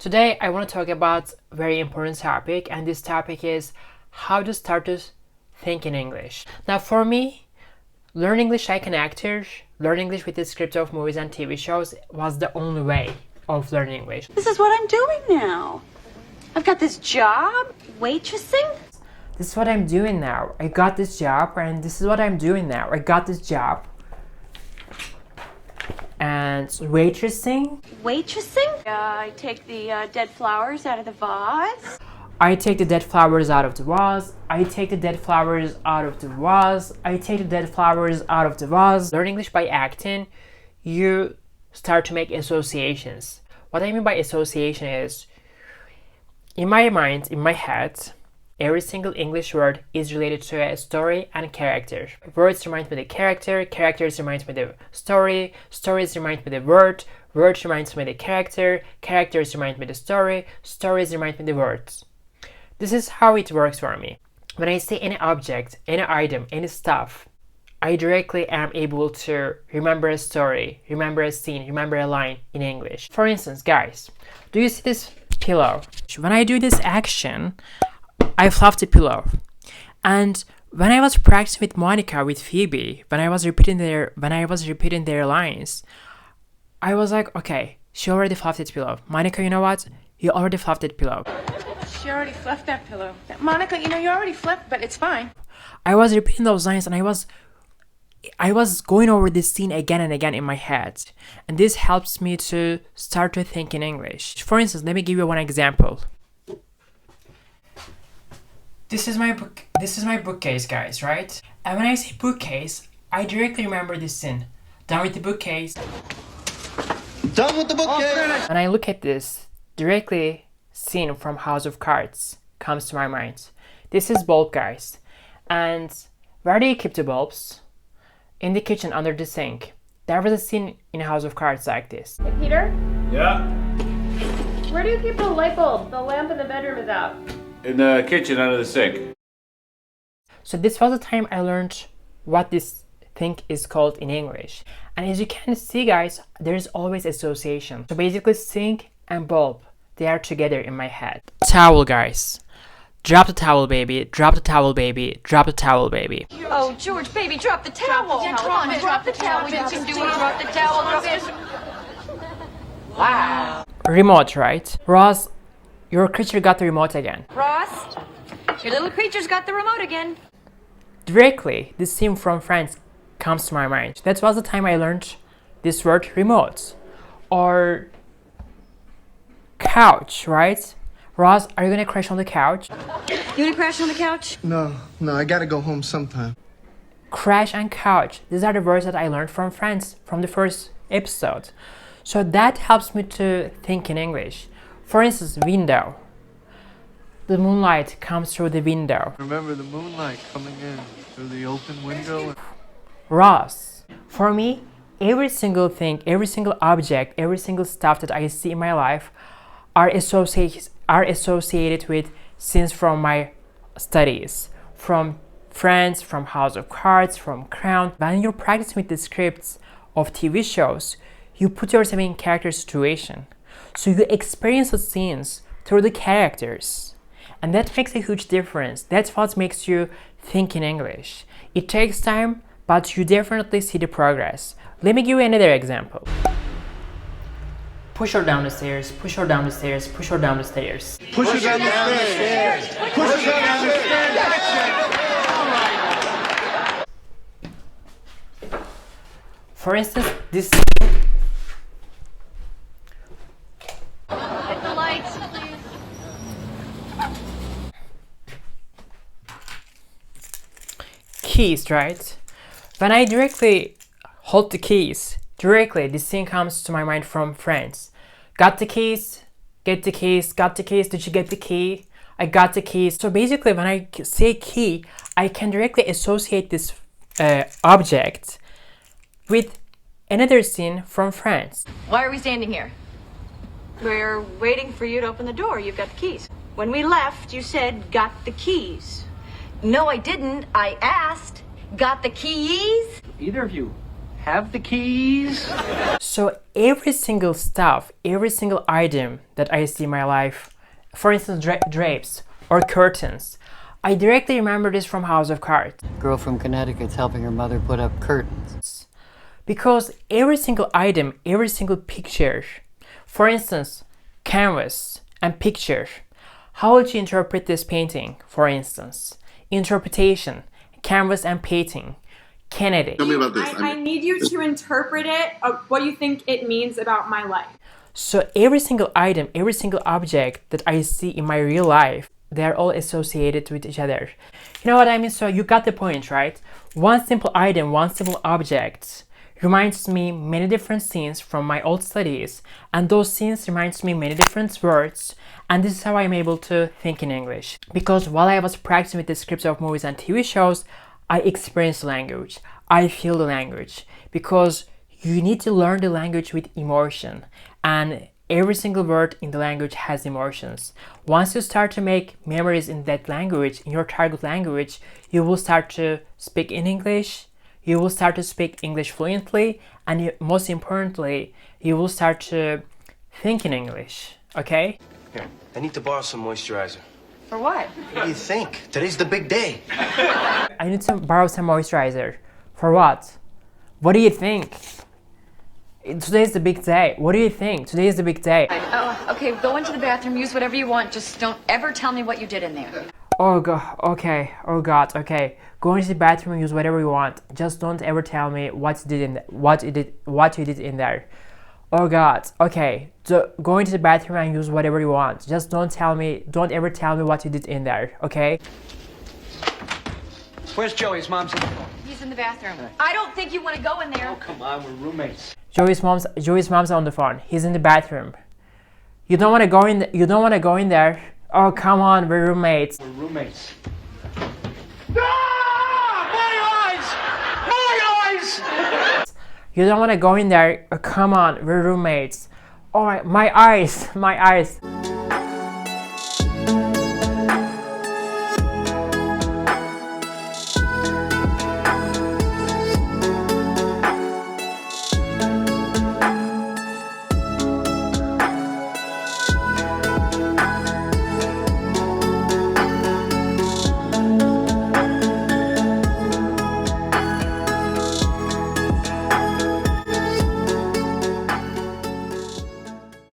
Today I want to talk about a very important topic, and this topic is how to start to think in English. Now for me, learn English like an actor, learn English with the script of movies and TV shows was the only way of learning English. This is what I'm doing now. I've got this job, waitressing. This is what I'm doing now. I got this job, and this is what I'm doing now. I got this job. And waitressing. Waitressing? I take the dead flowers out of the vase. I take the dead flowers out of the vase. I take the dead flowers out of the vase. I take the dead flowers out of the vase. Learn English by acting. You start to make associations. What I mean by association is, in my mind, in my head, every single English word is related to a story and a character. Words remind me of the character, characters remind me of the story, stories remind me of the word, words reminds me of the character, characters remind me of the story, stories remind me of the words. This is how it works for me. When I say any object, any item, any stuff, I directly am able to remember a story, remember a scene, remember a line in English. For instance, guys, do you see this pillow? When I do this action, I fluff the pillow. And when I was practicing with Monica, with Phoebe, when I was repeating their lines, I was like, okay, she already fluffed that pillow. Monica, you know what? You already fluffed that pillow. She already fluffed that pillow. Monica, you know, you already fluffed, but it's fine. I was repeating those lines, and I was going over this scene again and again in my head. And this helps me to start to think in English. For instance, let me give you one example. This is my bookcase, guys, right? And when I say bookcase, I directly remember this scene. Done with the bookcase. Done with the bookcase. When I look at this, directly scene from House of Cards comes to my mind. This is bulb, guys. And where do you keep the bulbs? In the kitchen under the sink. There was a scene in House of Cards like this. Hey, Peter? Yeah? Where do you keep the light bulb? The lamp in the bedroom is out. In the kitchen under the sink. So this was the time I learned what this thing is called in English. And as you can see, guys, there's always association. So basically sink and bulb, they are together in my head. Towel, guys. Drop the towel, baby. Drop the towel, baby. Drop the towel, baby. Oh, George, baby, drop the towel. Yeah, come on, drop the towel. You can do it. Drop the towel. Drop it. Wow. Remote, right? Ross, your creature got the remote again. Ross, your little creature's got the remote again. Directly, this scene from Friends comes to my mind. That was the time I learned this word remote. Or couch, right? Ross, are you gonna crash on the couch? You wanna crash on the couch? No, I gotta go home sometime. Crash and couch. These are the words that I learned from Friends from the first episode. So that helps me to think in English. For instance, window. The moonlight comes through the window. Remember the moonlight coming in through the open window? Ross. For me, every single thing, every single object, every single stuff that I see in my life are associated with scenes from my studies, from Friends, from House of Cards, from Crown. When you're practicing with the scripts of TV shows, you put yourself in character situation. So you experience the scenes through the characters. And that makes a huge difference. That's what makes you think in English. It takes time, but you definitely see the progress. Let me give you another example. Push her down the stairs, push her down the stairs, push her down the stairs. Push her down the stairs. Push her down the stairs. For instance, this Hit the lights, please. keys, right? When I directly hold the keys, directly this thing comes to my mind from Friends. Got the keys? Get the keys? Got the keys? Did you get the key? I got the keys. So basically when I say key, I can directly associate this object with another scene from Friends. Why are we standing here? We're waiting for you to open the door. You've got the keys. When we left, you said, got the keys. No, I didn't. I asked, got the keys? Either of you have the keys? So every single stuff, every single item that I see in my life, for instance, drapes or curtains, I directly remember this from House of Cards. Girl from Connecticut's helping her mother put up curtains. Because every single item, every single picture, for instance, canvas and picture, how would you interpret this painting, for instance? Interpretation, canvas and painting, Kennedy. Tell me about this. I need you to interpret it, what you think it means about my life. So every single item, every single object that I see in my real life, they're all associated with each other. You know what I mean? So you got the point, right? One simple item, one simple object reminds me many different scenes from my old studies, and those scenes reminds me many different words, and this is how I'm able to think in English. Because while I was practicing with the scripts of movies and TV shows, I experience the language, I feel the language, because you need to learn the language with emotion, and every single word in the language has emotions. Once you start to make memories in that language, in your target language, you will start to speak in English, you will start to speak English fluently, and most importantly, you will start to think in English, okay? Here, I need to borrow some moisturizer. For what? What do you think? Today's the big day. I need to borrow some moisturizer. For what? What do you think? Today's the big day. What do you think? Today is the big day. Oh, okay, go into the bathroom, use whatever you want. Just don't ever tell me what you did in there. Oh god, okay. Oh god, okay. Go into the bathroom and use whatever you want. Just don't ever tell me what you did in what you did in there. Oh god, okay. Go into the bathroom and use whatever you want. Just don't ever tell me what you did in there, okay? Where's Joey's mom's in the phone? He's in the bathroom. I don't think you want to go in there. Oh, come on, we're roommates. Joey's mom's on the phone. He's in the bathroom. You don't want to go in. You don't want to go in there. Oh come on, we're roommates. We're roommates. You don't want to go in there. Oh, come on, we're roommates. All right, my eyes.